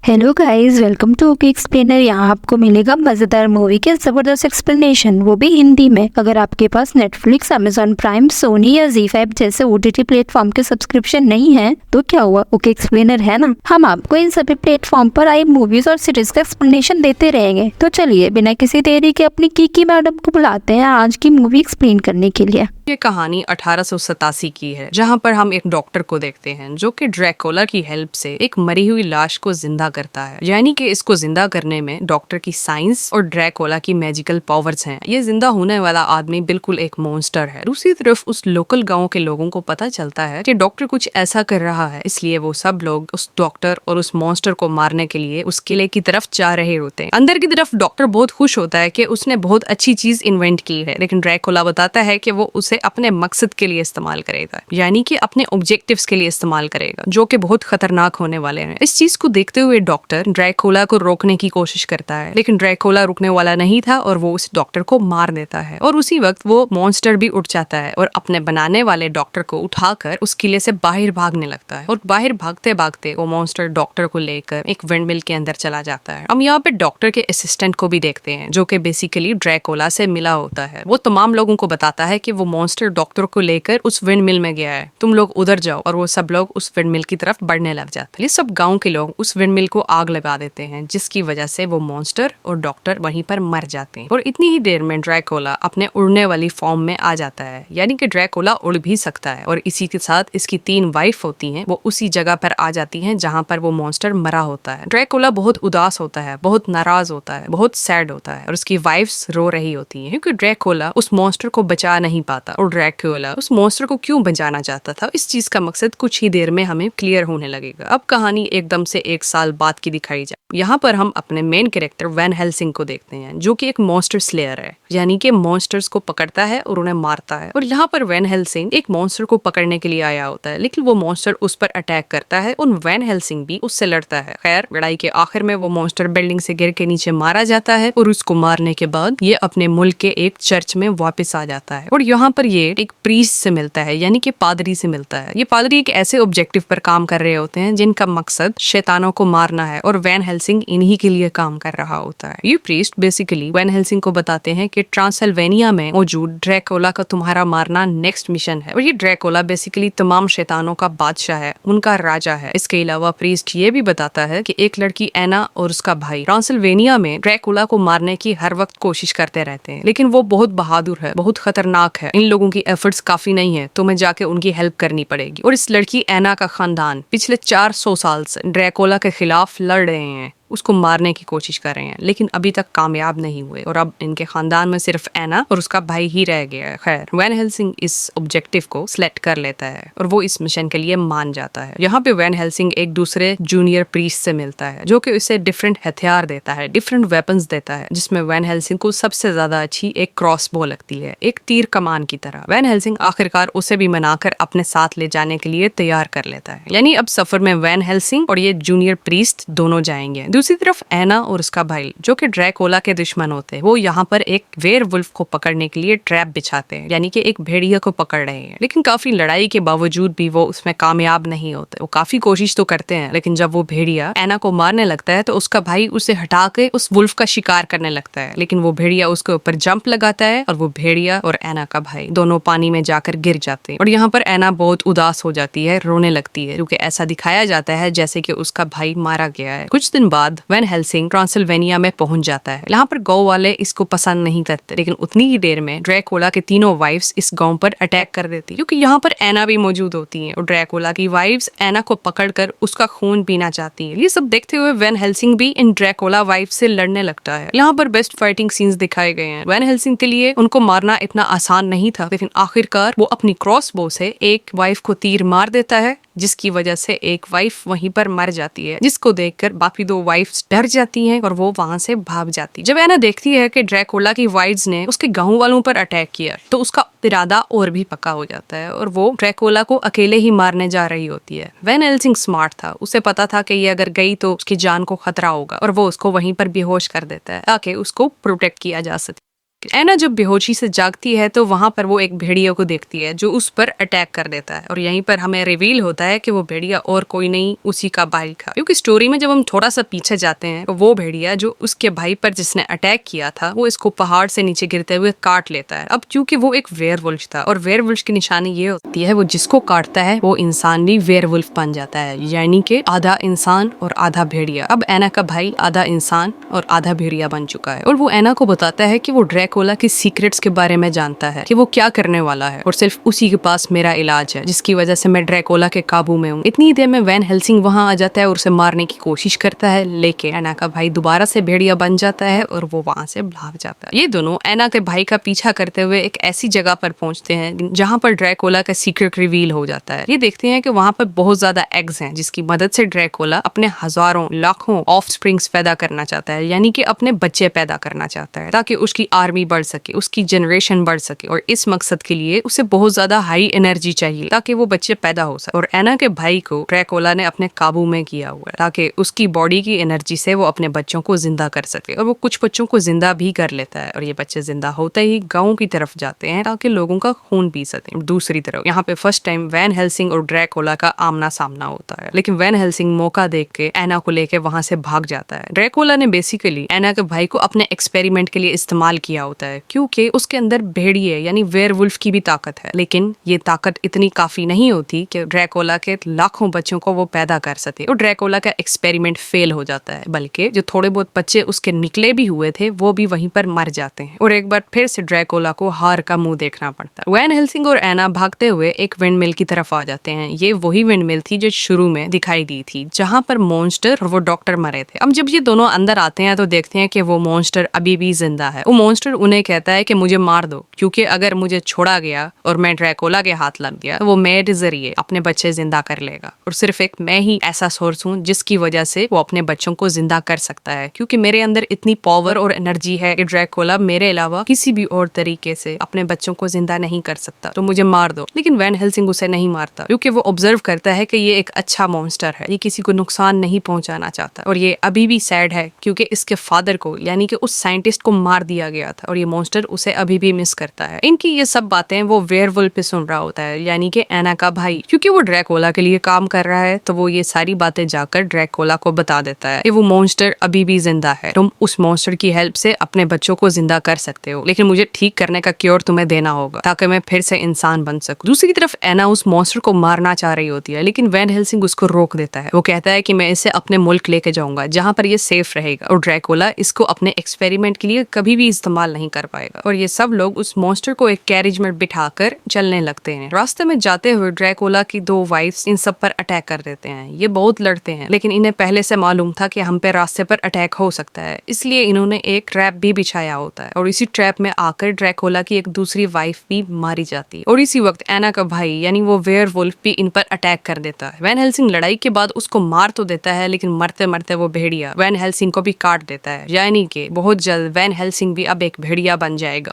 Hello guys, welcome to okay explainer. यहाँ आपको मिलेगा मजेदार मूवी के जबरदस्त एक्सप्लेनेशन, वो भी हिंदी में। अगर आपके पास नेटफ्लिक्स, अमेजॉन प्राइम, सोनी या जी5 जैसे ओटीटी प्लेटफॉर्म के सब्सक्रिप्शन नहीं है तो क्या हुआ, ओके एक्सप्लेनर है ना। हम आपको इन सभी प्लेटफॉर्म पर आई मूवीज और सीरीज का एक्सप्लेनेशन देते रहेंगे। तो चलिए बिना किसी देरी के अपनी कीकी मैडम को बुलाते हैं आज की मूवी एक्सप्लेन करने के लिए। ये कहानी 1887 की है, जहाँ पर हम एक डॉक्टर को देखते हैं जो कि ड्रैकुला की हेल्प से एक मरी हुई लाश को जिंदा करता है। यानी कि इसको जिंदा करने में डॉक्टर की साइंस और ड्रैकुला की मैजिकल पावर्स हैं। ये जिंदा होने वाला आदमी बिल्कुल एक मॉन्स्टर है। दूसरी तरफ उस लोकल गांव के लोगों को पता चलता है कि डॉक्टर कुछ ऐसा कर रहा है, इसलिए वो सब लोग उस डॉक्टर और उस मॉन्स्टर को मारने के लिए उस किले की तरफ जा रहे होते हैं। अंदर की तरफ डॉक्टर बहुत खुश होता है कि उसने बहुत अच्छी चीज इन्वेंट की है, लेकिन ड्रैकुला बताता है कि वो उसे अपने मकसद के लिए इस्तेमाल करेगा, यानी कि अपने ऑब्जेक्टिव्स के लिए इस्तेमाल करेगा, जो कि बहुत खतरनाक होने वाले हैं। इस चीज को देखते हुए डॉक्टर ड्रैकुला को रोकने की कोशिश करता है, लेकिन ड्रैकुला रुकने वाला नहीं था और वो उस डॉक्टर को मार देता है। और उसी वक्त वो मॉन्स्टर भी उठ जाता है और अपने बनाने वाले डॉक्टर को उठाकर उस किले से बाहर भागने लगता है। और बाहर भागते भागते वो मॉन्स्टर डॉक्टर को लेकर एक विंडमिल के अंदर चला जाता है। हम यहाँ पे डॉक्टर के असिस्टेंट को भी देखते हैं, जो कि बेसिकली ड्रैकुला से मिला होता है। वो तमाम लोगों को बताता है कि वो मॉन्स्टर डॉक्टर को लेकर उस विंडमिल में गया है, तुम लोग उधर जाओ। और वो सब लोग उस विंडमिल की तरफ बढ़ने लग जाते हैं। ये सब गांव के लोग उस विंडमिल को आग लगा देते हैं, जिसकी वजह से वो मॉन्स्टर और डॉक्टर वहीं पर मर जाते हैं। और इतनी ही देर में ड्रैकुला अपने उड़ने वाली फॉर्म में आ जाता है, यानी कि ड्रैकुला उड़ भी सकता है। और इसी के साथ इसकी 3 वाइफ होती हैं, वो उसी जगह पर आ जाती हैं जहां पर वो मॉन्स्टर मरा होता है। ड्रैकुला बहुत उदास होता है, बहुत नाराज होता है, बहुत सैड होता है, और उसकी वाइफ्स रो रही होती हैं, क्योंकि ड्रैकुला उस मॉन्स्टर को बचा नहीं पाता। और ड्रैकुला उस मॉन्स्टर को क्यों बचाना चाहता था, इस चीज का मकसद कुछ ही देर में हमें क्लियर होने लगेगा। अब कहानी एकदम से 1 साल बाद की दिखाई जाए। यहाँ पर हम अपने मेन कैरेक्टर वैन हेल्सिंग को देखते हैं, जो कि एक मॉन्स्टर स्लेयर है, यानी कि मॉन्स्टर्स को पकड़ता है और उन्हें मारता है। और यहाँ पर वैन हेल्सिंग एक मॉन्स्टर को पकड़ने के लिए आया होता है, लेकिन वो मॉन्स्टर उस पर अटैक करता है और वैन हेल्सिंग भी उससे लड़ता है। खैर, लड़ाई के आखिर में वो मॉन्स्टर बिल्डिंग से गिर के नीचे मारा जाता है, और उसको मारने के बाद ये अपने मुल्क के एक चर्च में वापस आ जाता है। और यहाँ पर ये एक प्रीस्ट से मिलता है, यानी कि पादरी से मिलता है। ये पादरी एक ऐसे ऑब्जेक्टिव पर काम कर रहे होते हैं जिनका मकसद शैतानों को मारना है, और वैन हेल्सिंग इन्हीं के लिए काम कर रहा होता है। ये प्रीस्ट बेसिकली वैन हेल्सिंग को बताते हैं कि ट्रांसिल्वेनिया में मौजूद ड्रैकुला का तुम्हारा मारना नेक्स्ट मिशन है। और ये ड्रैकुला बेसिकली तमाम शैतानों का बादशाह है, उनका राजा है। इसके अलावा प्रीस्ट ये भी बताता है कि एक लड़की एना और उसका भाई ट्रांसिल्वेनिया में ड्रैकुला को मारने की हर वक्त कोशिश करते रहते हैं, लेकिन वो बहुत बहादुर है, बहुत खतरनाक है। इन लोगों की एफर्ट्स काफी नहीं है, तुम्हें जाके उनकी हेल्प करनी पड़ेगी। और इस लड़की एना का खानदान पिछले 400 साल से ड्रैकुला के खिलाफ लड़ रहे हैं, उसको मारने की कोशिश कर रहे हैं, लेकिन अभी तक कामयाब नहीं हुए। और अब इनके खानदान में सिर्फ एना और उसका भाई ही रह गया है। खैर, वैन हेल्सिंग इस ऑब्जेक्टिव को सिलेक्ट कर लेता है और वो इस मिशन के लिए मान जाता है। यहाँ पे वैन हेल्सिंग एक दूसरे जूनियर प्रीस्ट से मिलता है, जो कि उसे डिफरेंट हथियार देता है, डिफरेंट वेपन्स देता है, जिसमें वैन हेल्सिंग को सबसे ज्यादा अच्छी एक क्रॉसबो लगती है, एक तीर कमान की तरह। वैन हेल्सिंग आखिरकार उसे भी मनाकर अपने साथ ले जाने के लिए तैयार कर लेता है। यानी अब सफर में वैन हेल्सिंग और ये जूनियर प्रीस्ट दोनों जाएंगे। दूसरी तरफ एना और उसका भाई, जो कि ड्रैकुला के दुश्मन होते हैं, वो यहाँ पर एक वेयरवुल्फ को पकड़ने के लिए ट्रैप बिछाते हैं, यानी कि एक भेड़िया को पकड़ रहे हैं। लेकिन काफी लड़ाई के बावजूद भी वो उसमें कामयाब नहीं होते। वो काफी कोशिश तो करते हैं, लेकिन जब वो भेड़िया एना को मारने लगता है तो उसका भाई उसे हटा के उस वुल्फ का शिकार करने लगता है, लेकिन वो भेड़िया उसके ऊपर जंप लगाता है और वो भेड़िया और एना का भाई दोनों पानी में जाकर गिर जाते हैं। और यहाँ पर एना बहुत उदास हो जाती है, रोने लगती है, क्योंकि ऐसा दिखाया जाता है जैसे कि उसका भाई मारा गया है। कुछ दिन बाद वैन हेल्सिंग ट्रांसिल्वेनिया में पहुंच जाता है। यहाँ पर गांव वाले इसको पसंद नहीं करते, लेकिन उतनी ही देर में ड्रैकुला के तीनों वाइफ्स इस गांव पर अटैक कर देती, क्योंकि यहाँ पर एना भी मौजूद होती हैं। और ड्रैकुला की वाइफ्स एना को पकड़कर उसका खून पीना चाहती है। ये सब देखते हुए वैन हेल्सिंग भी इन ड्रैकुला वाइफ से लड़ने लगता है। यहाँ पर बेस्ट फाइटिंग सीन्स दिखाए गए हैं। वैन हेल्सिंग के लिए उनको मारना इतना आसान नहीं था, लेकिन आखिरकार वो अपनी क्रॉसबो से एक वाइफ को तीर मार देता है, जिसकी वजह से एक वाइफ वहीं पर मर जाती है, जिसको देखकर बाकी 2 वाइफ्स डर जाती हैं और वो वहां से भाग जाती। जब एना देखती है कि ड्रैकुला की वाइफ्स ने उसके गांव वालों पर अटैक किया, तो उसका इरादा और भी पक्का हो जाता है और वो ड्रैकुला को अकेले ही मारने जा रही होती है। वैन हेल्सिंग स्मार्ट था, उसे पता था कि ये अगर गई तो उसकी जान को खतरा होगा, और वो उसको वहीं पर बेहोश कर देता है ताकि उसको प्रोटेक्ट किया जा सके। एना जब बेहोशी से जागती है तो वहां पर वो एक भेड़िया को देखती है जो उस पर अटैक कर देता है, और यहीं पर हमें रिवील होता है कि वो भेड़िया और कोई नहीं, उसी का भाई था। क्योंकि स्टोरी में जब हम थोड़ा सा पीछे जाते हैं तो वो भेड़िया जो उसके भाई पर जिसने अटैक किया था वो इसको पहाड़ से नीचे गिरते हुए काट लेता है। अब क्योंकि वो एक वेयरवुल्फ था और वेयरवुल्फ की निशानी ये होती है वो जिसको काटता है वो इंसान भी वेयरवुल्फ बन जाता है, यानी कि आधा इंसान और आधा भेड़िया। अब एना का भाई आधा इंसान और आधा भेड़िया बन चुका है और वो एना को बताता है कि वो ड्रैकुला की सीक्रेट्स के बारे में जानता है कि वो क्या करने वाला है और सिर्फ उसी के पास मेरा इलाज है जिसकी वजह से मैं ड्रैकुला के काबू में हूँ। इतनी देर में वैन हेल्सिंग वहां आ जाता है और उसे मारने की कोशिश करता है, लेकिन एना का भाई दोबारा से भेड़िया बन जाता है और वो वहां से भाग जाता है। ये दोनों एना के भाई का पीछा करते हुए एक ऐसी जगह पर पहुंचते हैं जहां पर ड्रैकुला का सीक्रेट रिवील हो जाता है। ये देखते हैं कि वहां पर बहुत ज्यादा एग्स हैं जिसकी मदद से ड्रैकुला अपने हजारों लाखों ऑफस्प्रिंग्स पैदा करना चाहता है, यानी कि अपने बच्चे पैदा करना चाहता है ताकि उसकी आर्मी बढ़ सके, उसकी जनरेशन बढ़ सके। और इस मकसद के लिए उसे बहुत ज्यादा हाई एनर्जी चाहिए ताकि वो बच्चे पैदा हो सके। और एना के भाई को ड्रैकुला ने अपने काबू में किया हुआ है ताकि उसकी बॉडी की एनर्जी से वो अपने बच्चों को जिंदा कर सके, और वो कुछ बच्चों को जिंदा भी कर लेता है। और ये बच्चे जिंदा होते ही गांव की तरफ जाते हैं ताकि लोगों का खून पी सके। दूसरी तरफ यहाँ पे फर्स्ट टाइम वैन हेल्सिंग और ड्रैकुला का आमना सामना होता है, लेकिन वैन हेल्सिंग मौका देख के एना को लेके वहां से भाग जाता है। ड्रैकुला ने बेसिकली एना के भाई को अपने एक्सपेरिमेंट के लिए इस्तेमाल किया होता है क्योंकि उसके अंदर भेड़िए यानी वेयरवुल्फ की भी ताकत है, लेकिन ये ताकत इतनी काफी नहीं होती कि ड्रैकुला के लाखों बच्चों को वो पैदा कर सके। और ड्रैकुला का एक्सपेरिमेंट फेल हो जाता है, बल्कि जो थोड़े बहुत बच्चे उसके निकले भी हुए थे वो भी वहीं पर मर जाते हैं और एक बार फिर से ड्रैकुला को हार का मुंह देखना पड़ता है। वैन हेल्सिंग और एना भागते हुए एक विंडमिल की तरफ आ जाते हैं। ये वही विंडमिल थी जो शुरू में दिखाई दी थी जहां पर मॉन्स्टर और वो डॉक्टर मरे थे। अब जब ये दोनों अंदर आते हैं तो देखते हैं कि वो मॉन्स्टर अभी भी जिंदा है। वो मॉन्स्टर उन्हें कहता है कि मुझे मार दो, क्योंकि अगर मुझे छोड़ा गया और मैं ड्रैकुला के हाथ लग गया तो वो मेरे जरिए अपने बच्चे जिंदा कर लेगा, और सिर्फ एक मैं ही ऐसा सोर्स हूँ जिसकी वजह से वो अपने बच्चों को जिंदा कर सकता है, क्योंकि मेरे अंदर इतनी पावर और एनर्जी है कि ड्रैकुला मेरे अलावा किसी भी और तरीके से अपने बच्चों को जिंदा नहीं कर सकता, तो मुझे मार दो। लेकिन वैन हेल्सिंग उसे नहीं मारता क्योंकि वो ऑब्जर्व करता है कि ये एक अच्छा मॉन्स्टर है, ये किसी को नुकसान नहीं पहुंचाना चाहता, और ये अभी भी सैड है क्योंकि इसके फादर को यानी कि उस साइंटिस्ट को मार दिया गया था और ये मॉन्स्टर उसे अभी भी मिस करता है। इनकी ये सब बातें वो वेयरवुल्फ पे सुन रहा होता है, यानी कि एना का भाई, क्योंकि वो ड्रैकुला के लिए काम कर रहा है तो वो ये सारी बातें जाकर ड्रैकुला को बता देता है कि वो मॉन्स्टर अभी भी जिंदा है, तुम उस मॉन्स्टर की हेल्प से अपने बच्चों को जिंदा कर सकते हो, लेकिन मुझे ठीक करने का क्योर तुम्हें देना होगा ताकि मैं फिर से इंसान बन सकूं। दूसरी तरफ एना उस मॉन्स्टर को मारना चाह रही होती है, लेकिन वैन हेल्सिंग उसको रोक देता है। वो कहता है कि मैं इसे अपने मुल्क लेके जाऊंगा जहां पर ये सेफ रहेगा, और ड्रैकुला इसको अपने एक्सपेरिमेंट के लिए कभी भी इस्तेमाल नहीं कर पाएगा। और ये सब लोग उस मॉन्स्टर को एक कैरेज में बिठाकर चलने लगते हैं। रास्ते में जाते हुए ड्रैकुला की 2 वाइफ्स इन सब पर अटैक कर देते हैं। ये बहुत लड़ते हैं, लेकिन इन्हें पहले से मालूम था कि हम पे रास्ते पर अटैक हो सकता है, इसलिए इन्होंने एक ट्रैप भी बिछाया होता है, और इसी ट्रैप में आकर ड्रैकुला की एक दूसरी वाइफ भी मारी जाती है। और इसी वक्त एना का भाई यानी वो वेयरवुल्फ भी इन पर अटैक कर देता है। वैन हेल्सिंग लड़ाई के बाद उसको मार तो देता है, लेकिन मरते मरते वो भेड़िया वैन हेल्सिंग को भी काट देता है, यानी कि बहुत जल्द वैन हेल्सिंग भी अब एक भेड़िया बन जाएगा।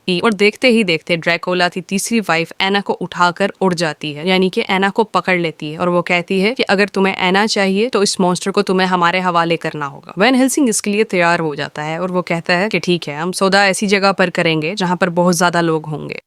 और देखते ही देखते ड्रैकुला की तीसरी वाइफ एना को उठाकर उड़ जाती है, यानी कि एना को पकड़ लेती है, और वो कहती है कि अगर तुम्हें एना चाहिए तो इस मॉन्स्टर को तुम्हें हमारे हवाले करना होगा। वैन हेल्सिंग इसके लिए तैयार हो जाता है और वो कहता है कि ठीक है, हम सौदा ऐसी जगह पर करेंगे जहां पर बहुत ज्यादा लोग होंगे।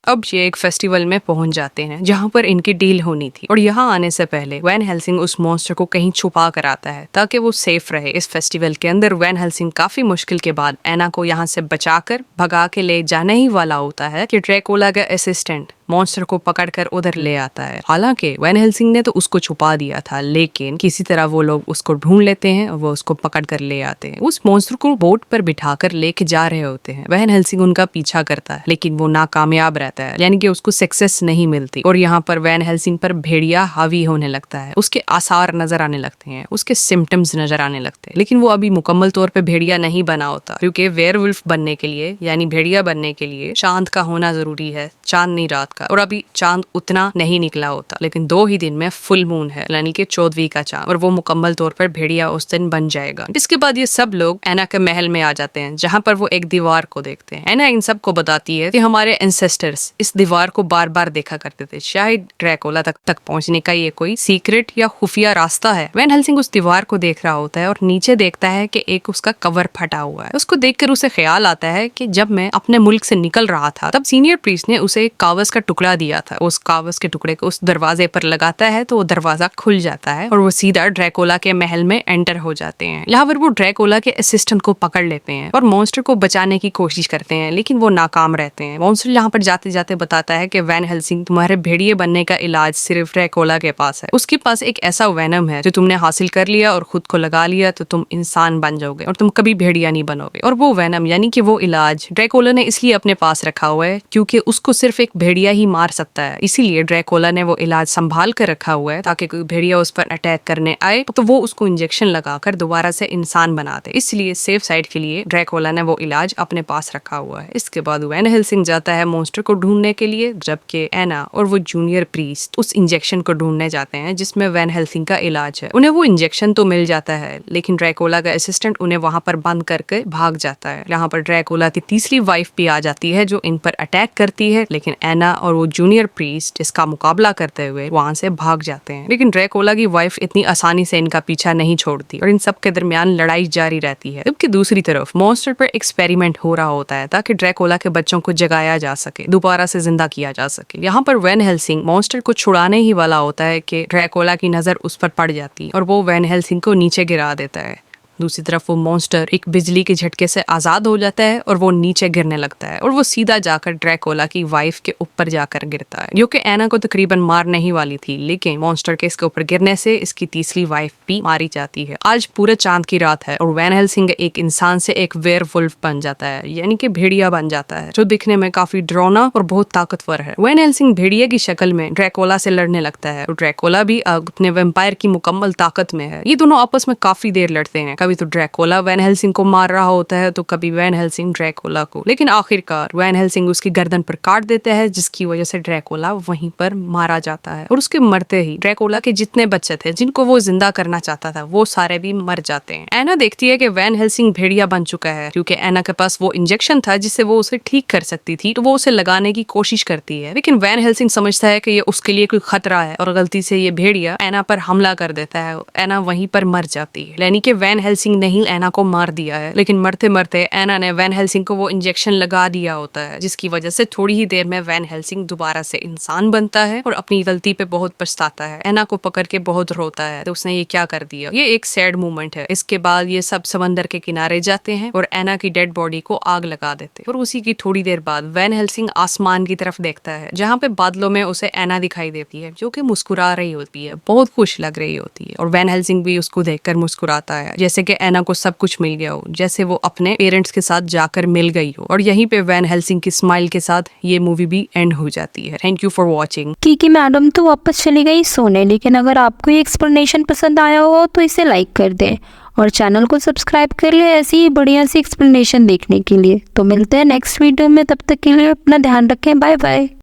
अब ये एक फेस्टिवल में पहुंच जाते हैं जहां पर इनकी डील होनी थी, और यहाँ आने से पहले वैन हेल्सिंग उस मॉन्स्टर को कहीं छुपा कर आता है ताकि वो सेफ रहे। इस फेस्टिवल के अंदर वैन हेल्सिंग काफी मुश्किल के बाद एना को यहाँ से बचाकर भगा के ले जाने ही वाला होता है कि ड्रैकुला का असिस्टेंट मॉन्स्टर को पकड़कर उधर ले आता है। हालांकि वैन हेल्सिंग ने तो उसको छुपा दिया था, लेकिन किसी तरह वो लोग उसको ढूंढ लेते हैं और वो उसको पकड़ कर ले आते हैं। उस मॉन्स्टर को बोट पर बिठाकर लेके जा रहे होते हैं। वैन हेल्सिंग उनका पीछा करता है, लेकिन वो नाकामयाब रहता है, यानी कि उसको सक्सेस नहीं मिलती, और यहाँ पर वैन हेल्सिंग पर भेड़िया हावी होने लगता है। उसके आसार नजर आने लगते हैं, उसके सिम्टम्स नजर आने लगते हैं, लेकिन वो अभी मुकम्मल तौर पर भेड़िया नहीं बना होता, क्योंकि वेयरवुल्फ बनने के लिए यानी भेड़िया बनने के लिए चांद का होना जरूरी है, चांदनी रात का, और अभी चांद उतना नहीं निकला होता, लेकिन 2 ही दिन में फुल मून है, यानी कि 14वीं का चांद, और वो मुकम्मल तौर पर भेड़िया उस दिन बन जाएगा। इसके बाद ये सब लोग एना के महल में आ जाते हैं, जहाँ पर वो एक दीवार को देखते हैं। एना इन सब को बताती है कि हमारे एंसेस्टर्स इस दीवार को बार बार देखा करते थे, शायद ड्रैकुला तक पहुंचने का ये कोई सीक्रेट या खुफिया रास्ता है। वैन हेल्सिंग उस दीवार को देख रहा होता है और नीचे देखता है कि एक उसका कवर फटा हुआ है। उसको देखकर उसे ख्याल आता है कि जब मैं अपने मुल्क से निकल रहा था तब सीनियर प्रीस्ट ने उसे एक कागज का टुकड़ा दिया था। उस कागज के टुकड़े को उस दरवाजे पर लगाता है तो वो दरवाजा खुल जाता है और वो सीधा ड्रैकुला के महल में एंटर हो जाते हैं। यहाँ पर वो ड्रैकुला के असिस्टेंट को पकड़ लेते हैं और मॉन्स्टर को बचाने की कोशिश करते हैं, लेकिन वो नाकाम रहते हैं। मॉन्स्टर यहाँ पर जाते जाते बताता है कि वैन हेल्सिंग, तुम्हारे भेड़िए बनने का इलाज सिर्फ ड्रैकुला के पास है। उसके पास एक ऐसा वेनम है जो तुमने हासिल कर लिया और खुद को लगा लिया तो तुम इंसान बन जाओगे और तुम कभी भेड़िया नहीं बनोगे। और वो वेनम यानी कि वो इलाज ड्रैकुला ने इसलिए अपने पास रखा हुआ है क्योंकि उसको सिर्फ एक भेड़िया ही मार सकता है, इसीलिए ड्रैकुला ने वो इलाज संभाल कर रखा हुआ है ताकि कोई भेड़िया उस पर अटैक करने आए तो वो उसको इंजेक्शन लगाकर दोबारा से इंसान बना दे। इसलिए सेफ साइड के लिए ड्रैकुला ने वो इलाज अपने पास रखा हुआ है। इसके बाद वैन हेल्सिंग जाता है मॉन्स्टर को ढूंढने के लिए, जबकि एना और वो जूनियर प्रीस्ट उस इंजेक्शन को ढूंढने जाते हैं जिसमें वैन हेल्सिंग का इलाज है। उन्हें वो इंजेक्शन तो मिल जाता है, लेकिन ड्रैकुला का असिस्टेंट उन्हें वहां पर बंद करके भाग जाता है। यहाँ पर ड्रैकुला की तीसरी वाइफ भी आ जाती है जो इन पर अटैक करती है, लेकिन एना और वो जूनियर प्रीस्ट इसका मुकाबला करते हुए वहां से भाग जाते हैं। लेकिन ड्रैकुला की वाइफ इतनी आसानी से इनका पीछा नहीं छोड़ती और इन सब के दरमियान लड़ाई जारी रहती है। जबकि दूसरी तरफ मॉन्स्टर पर एक्सपेरिमेंट हो रहा होता है ताकि ड्रैकुला के बच्चों को जगाया जा सके, दोबारा से जिंदा किया जा सके। यहाँ पर वैन हेल्सिंग मॉन्स्टर को छुड़ाने ही वाला होता है कि ड्रैकुला की नजर उस पर पड़ जाती है और वो वैन हेल्सिंग को नीचे गिरा देता है। दूसरी तरफ वो मॉन्स्टर एक बिजली के झटके से आजाद हो जाता है और वो नीचे गिरने लगता है और वो सीधा जाकर ड्रैकुला की वाइफ के ऊपर जाकर गिरता है, जो कि एना को तकरीबन मारने ही वाली थी, लेकिन मॉन्स्टर के इसके ऊपर गिरने से इसकी तीसरी वाइफ भी मारी जाती है। आज पूरे चांद की रात है और वैन हेल्सिंग एक इंसान से एक वेयरवुल्फ बन जाता है, यानी कि भेड़िया बन जाता है, जो दिखने में काफी डरावना और बहुत ताकतवर है। वैन हेल्सिंग भेड़िया की शक्ल में ड्रैकुला से लड़ने लगता है और ड्रैकुला भी अपने वैम्पायर की मुकम्मल ताकत में है। ये दोनों आपस में काफी देर लड़ते हैं, कभी तो ड्रैकुला वैन हेल्सिंग को मार रहा होता है तो कभी वैन हेल्सिंग ड्रैकुला को, लेकिन आखिरकार वैन हेल्सिंग उसकी गर्दन पर काट देता है, जिसकी वजह से ड्रैकुला वहीं पर मारा जाता है। और उसके मरते ही ड्रैकुला के जितने बच्चे थे जिनको वो जिंदा करना चाहता था वो सारे भी मर जाते हैं। एना देखती है कि वैन हेल्सिंग भेड़िया बन चुका है, क्योंकि एना के पास वो इंजेक्शन था जिससे वो उसे ठीक कर सकती थी, तो वो उसे लगाने की कोशिश करती है। लेकिन वैन हेल्सिंग समझता है कि ये उसके लिए कोई खतरा है और गलती से ये भेड़िया एना पर हमला कर देता है। एना वहीं पर मर जाती है, यानी कि वैन हेल्सिंग नहीं एना को मार दिया है, लेकिन मरते मरते एना ने वैन हेल्सिंग को वो इंजेक्शन लगा दिया होता है, जिसकी वजह से थोड़ी ही देर में वैन हेल्सिंग दोबारा से इंसान बनता है और अपनी गलती पे बहुत पछताता है। एना को पकड़ के बहुत रोता है तो उसने ये क्या कर दिया। ये एक सैड मोमेंट है। इसके बाद ये सब समंदर के किनारे जाते हैं और एना की डेड बॉडी को आग लगा देते हैं और उसी की थोड़ी देर बाद वैन हेल्सिंग आसमान की तरफ देखता है, जहाँ पे बादलों में उसे एना दिखाई देती है, जो कि मुस्कुरा रही होती है, बहुत खुश लग रही होती है। और वैन हेल्सिंग भी उसको देखकर मुस्कुराता है, जैसे कि एना को सब कुछ मिल गया हो, जैसे वो अपने पेरेंट्स के साथ जाकर मिल गई हो। और यहीं पे वैन हेल्सिंग की स्माइल के साथ ये मूवी भी एंड हो जाती है। Thank you for watching. क्योंकि मैडम तो वापस चली गई सोने, लेकिन अगर आपको ये एक्सप्लेनेशन पसंद आया हो तो इसे लाइक कर दें और चैनल को सब्सक्राइब कर ले ऐसी ही बढ़िया सी एक्सप्लेनेशन देखने के लिए। तो मिलते हैं नेक्स्ट वीडियो में, तब तक के लिए अपना ध्यान रखें। Bye bye.